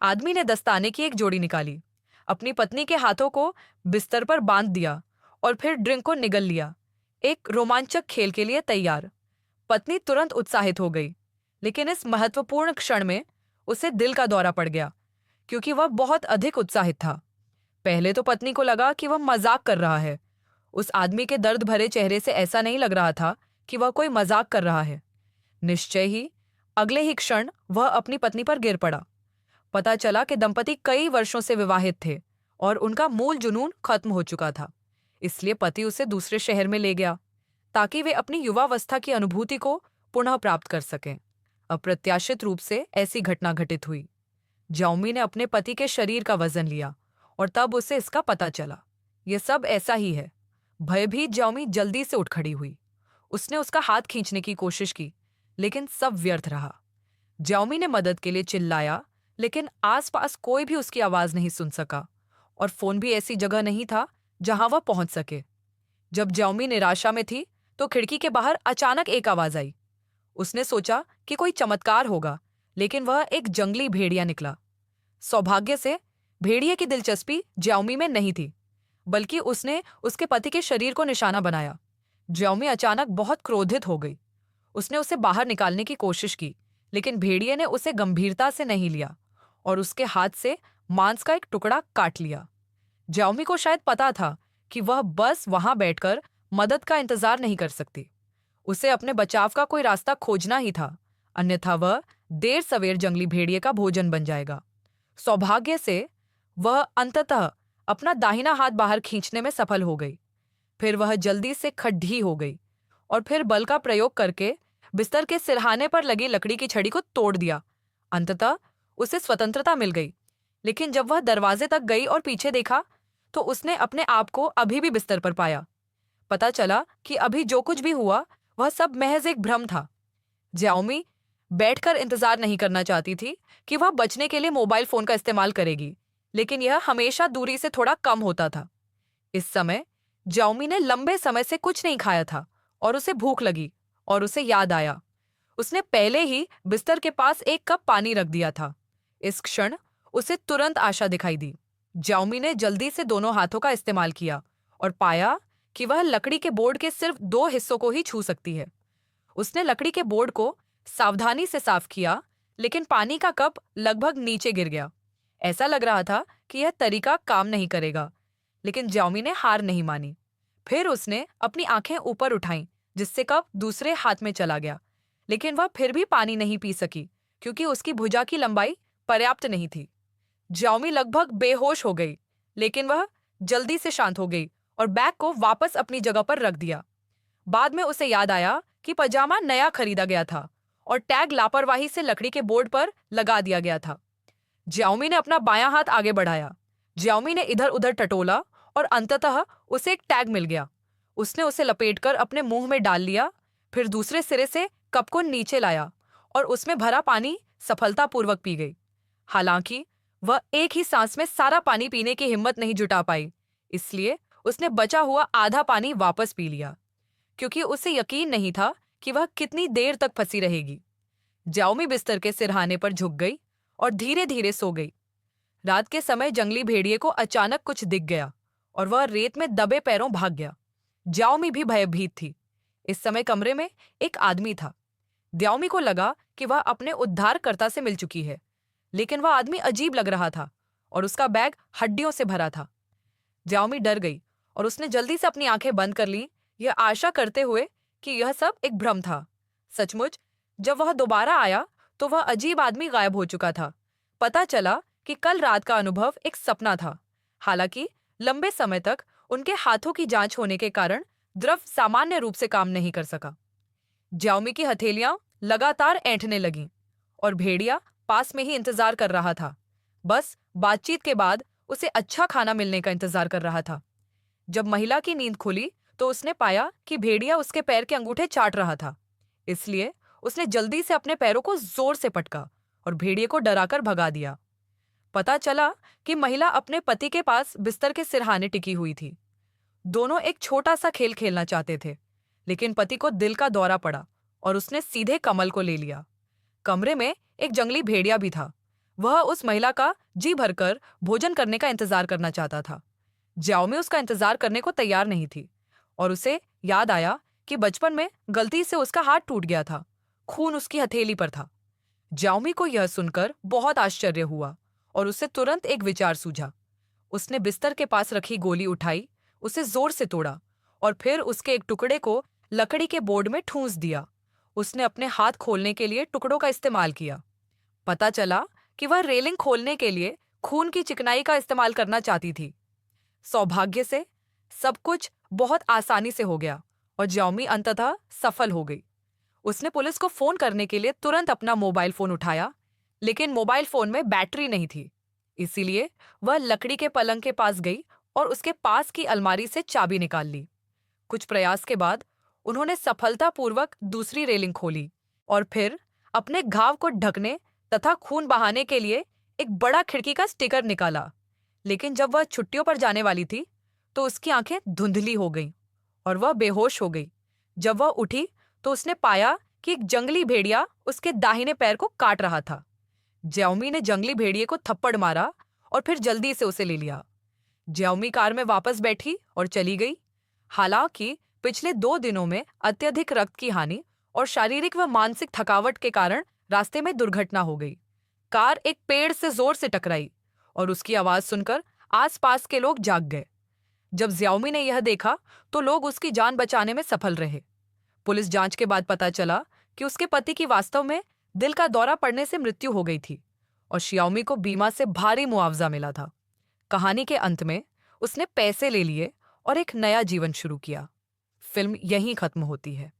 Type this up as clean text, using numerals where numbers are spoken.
आदमी ने दस्ताने की एक जोड़ी निकाली, अपनी पत्नी के हाथों को बिस्तर पर बांध दिया और फिर ड्रिंक को निगल लिया। एक रोमांचक खेल के लिए तैयार। पत्नी तुरंत उत्साहित हो गई, लेकिन इस महत्वपूर्ण क्षण में उसे दिल का दौरा पड़ गया, क्योंकि वह बहुत अधिक उत्साहित था। पहले तो पत्नी को लगा कि वह मजाक कर रहा है। उस आदमी के दर्द भरे चेहरे से ऐसा नहीं लग रहा था कि वह कोई मजाक कर रहा है। निश्चय ही अगले ही क्षण वह अपनी पत्नी पर गिर पड़ा। पता चला कि दंपति कई वर्षों से विवाहित थे और उनका मूल जुनून खत्म हो चुका था। इसलिए पति उसे दूसरे शहर में ले गया ताकि वे अपनी युवावस्था की अनुभूति को पुनः प्राप्त कर सकें। अप्रत्याशित रूप से ऐसी घटना घटित हुई। जाओमी ने अपने पति के शरीर का वजन लिया और तब उसे इसका पता चला। यह सब ऐसा ही है। भयभीत जाओमी जल्दी से उठ खड़ी हुई। उसने उसका हाथ खींचने की कोशिश की, लेकिन सब व्यर्थ रहा। जाओमी ने मदद के लिए चिल्लाया, लेकिन आसपास कोई भी उसकी आवाज नहीं सुन सका और फोन भी ऐसी जगह नहीं था जहां वह पहुंच सके। जब जाओमी निराशा में थी तो खिड़की के बाहर अचानक एक आवाज आई। उसने सोचा कि कोई चमत्कार होगा, लेकिन वह एक जंगली भेड़िया निकला। सौभाग्य से भेड़िए की दिलचस्पी जाओमी में नहीं थी, बल्कि उसने उसके पति के शरीर को निशाना बनाया। जाओमी अचानक बहुत क्रोधित हो गई। उसने उसे बाहर निकालने की कोशिश की, लेकिन भेड़िए ने उसे गंभीरता से नहीं लिया और उसके हाथ से मांस का एक टुकड़ा काट लिया। जाओमी को शायद पता था कि वह बस वहां बैठकर मदद का इंतजार नहीं कर सकती। उसे अपने बचाव का कोई रास्ता खोजना ही था, अन्यथा वह देर सवेर जंगली भेड़िए का भोजन बन जाएगा। सौभाग्य से वह अंततः अपना दाहिना हाथ बाहर खींचने में सफल हो गई। फिर वह जल्दी से खड्डी हो गई और फिर बल का प्रयोग करके बिस्तर के सिरहाने पर लगी लकड़ी की छड़ी को तोड़ दिया। अंततः उसे स्वतंत्रता मिल गई, लेकिन जब वह दरवाजे तक गई और पीछे देखा तो उसने अपने आप को अभी भी बिस्तर पर पाया। पता चला कि अभी जो कुछ भी हुआ वह सब महज एक भ्रम था। जाओमी बैठकर इंतजार नहीं करना चाहती थी कि वह बचने के लिए मोबाइल फोन का इस्तेमाल करेगी, लेकिन यह हमेशा दूरी से थोड़ा कम होता था। इस समय जाओमी ने लंबे समय से कुछ नहीं खाया था और उसे भूख लगी और उसे याद आया। उसने पहले ही बिस्तर के पास एक कप पानी रख दिया था। इस क्षण उसे तुरंत आशा दिखाई दी। जाओमी ने जल्दी से दोनों हाथों का इस्तेमाल किया और पाया कि वह लकड़ी के बोर्ड के सिर्फ 2 हिस्सों को ही छू सकती है। उसने लकड़ी के बोर्ड को सावधानी से साफ किया, लेकिन पानी का कप लगभग नीचे गिर गया। ऐसा लग रहा था कि यह तरीका काम नहीं करेगा, लेकिन जाओमी ने हार नहीं मानी। फिर उसने अपनी आंखें ऊपर उठाईं, जिससे कप दूसरे हाथ में चला गया, लेकिन वह फिर भी पानी नहीं पी सकी क्योंकि उसकी भुजा की लंबाई पर्याप्त नहीं थी। जाओमी लगभग बेहोश हो गई, लेकिन वह जल्दी से शांत हो गई और बैग को वापस अपनी जगह पर रख दिया। बाद में उसे याद आया कि पजामा नया खरीदा गया था और टैग लापरवाही से लकड़ी के बोर्ड पर लगा दिया गया था। जाओमी ने अपना बायां हाथ आगे बढ़ाया। जाओमी ने इधर उधर टटोला और अंततः उसे एक टैग मिल गया। उसने उसे लपेटकर अपने मुंह में डाल लिया, फिर दूसरे सिरे से कप को नीचे लाया और उसमें भरा पानी सफलतापूर्वक पी गई। हालांकि वह एक ही सांस में सारा पानी पीने की हिम्मत नहीं जुटा पाई, इसलिए उसने बचा हुआ आधा पानी वापस पी लिया, क्योंकि उसे यकीन नहीं था कि वह कितनी देर तक फंसी रहेगी। जाओमी बिस्तर के सिरहाने पर झुक गई और धीरे धीरे सो गई। रात के समय जंगली भेड़िए को अचानक कुछ दिख गया और वह रेत में दबे पैरों भाग गया। जाओमी भी भयभीत थी। इस समय कमरे में एक आदमी था। जाओमी को लगा कि वह अपने उद्धारकर्ता से मिल चुकी है, लेकिन वह आदमी अजीब लग रहा था और उसका बैग हड्डियों से भरा था। जाओमी डर गई और उसने जल्दी से अपनी आंखें बंद कर ली, यह आशा करते हुए कि यह सब एक भ्रम था। सचमुच जब वह दोबारा आया तो वह अजीब आदमी गायब हो चुका था। पता चला कि कल रात का अनुभव एक सपना था। हालांकि लंबे समय तक उनके हाथों की जांच होने के कारण द्रव सामान्य रूप से काम नहीं कर सका। जाओमी की हथेलियां लगातार ऐंठने लगीं और भेड़िया पास में ही इंतजार कर रहा था। बस बातचीत के बाद उसे अच्छा खाना मिलने का इंतजार कर रहा था। जब महिला की नींद खुली तो उसने पाया कि भेड़िया उसके पैर के अंगूठे चाट रहा था। इसलिए उसने जल्दी से अपने पैरों को जोर से पटका और भेड़िए को डराकर भगा दिया। पता चला कि महिला अपने पति के पास बिस्तर के सिरहाने टिकी हुई थी। दोनों एक छोटा सा खेल खेलना चाहते थे, लेकिन पति को दिल का दौरा पड़ा और उसने सीधे कमल को ले लिया। कमरे में एक जंगली भेड़िया भी था। वह उस महिला का जी भरकर भोजन करने का इंतजार करना चाहता था। ज्याओमी उसका इंतजार करने को तैयार नहीं थी और उसे याद आया कि बचपन में गलती से उसका हाथ टूट गया था। खून उसकी हथेली पर था। ज्याओमी को यह सुनकर बहुत आश्चर्य हुआ और उसे तुरंत एक विचार सूझा। उसने बिस्तर के पास रखी गोली उठाई, उसे जोर से तोड़ा और फिर उसके एक टुकड़े को लकड़ी के बोर्ड में ठूंस दिया। उसने अपने हाथ खोलने के लिए टुकड़ों का इस्तेमाल किया। पता चला कि वह रेलिंग खोलने के लिए खून की चिकनाई का इस्तेमाल करना चाहती थी। सौभाग्य से सब कुछ बहुत आसानी से हो गया और ज्याओमी अंततः सफल हो गई। उसने पुलिस को फोन करने के लिए तुरंत अपना मोबाइल फोन उठाया, लेकिन मोबाइल फोन में बैटरी नहीं थी। इसीलिए वह लकड़ी के पलंग के पास गई और उसके पास की अलमारी से चाबी निकाल ली। कुछ प्रयास के बाद उन्होंने सफलतापूर्वक दूसरी रेलिंग खोली और फिर अपने घाव को ढकने तथा खून बहाने के लिए एक बड़ा खिड़की का स्टिकर निकाला। लेकिन जब वह छुट्टियों पर जाने वाली थी तो उसकी आंखें धुंधली हो गईं और वह बेहोश हो गई। जब वह उठी तो उसने पाया कि एक जंगली भेड़िया उसके दाहिने पैर को काट रहा था। ज्याओमी ने जंगली भेड़िए को थप्पड़ मारा और फिर जल्दी से उसे ले लिया। ज्याओमी कार में वापस बैठी और चली गई। हालांकि पिछले 2 दिनों में अत्यधिक रक्त की हानि और शारीरिक व मानसिक थकावट के कारण रास्ते में दुर्घटना हो गई। कार एक पेड़ से जोर से टकराई और उसकी आवाज सुनकर आसपास के लोग जाग गए। जब ज्याओमी ने यह देखा तो लोग उसकी जान बचाने में सफल रहे। पुलिस जांच के बाद पता चला कि उसके पति की वास्तव में दिल का दौरा पड़ने से मृत्यु हो गई थी और शियाओमी को बीमा से भारी मुआवजा मिला था। कहानी के अंत में उसने पैसे ले लिए और एक नया जीवन शुरू किया। फिल्म यहीं खत्म होती है।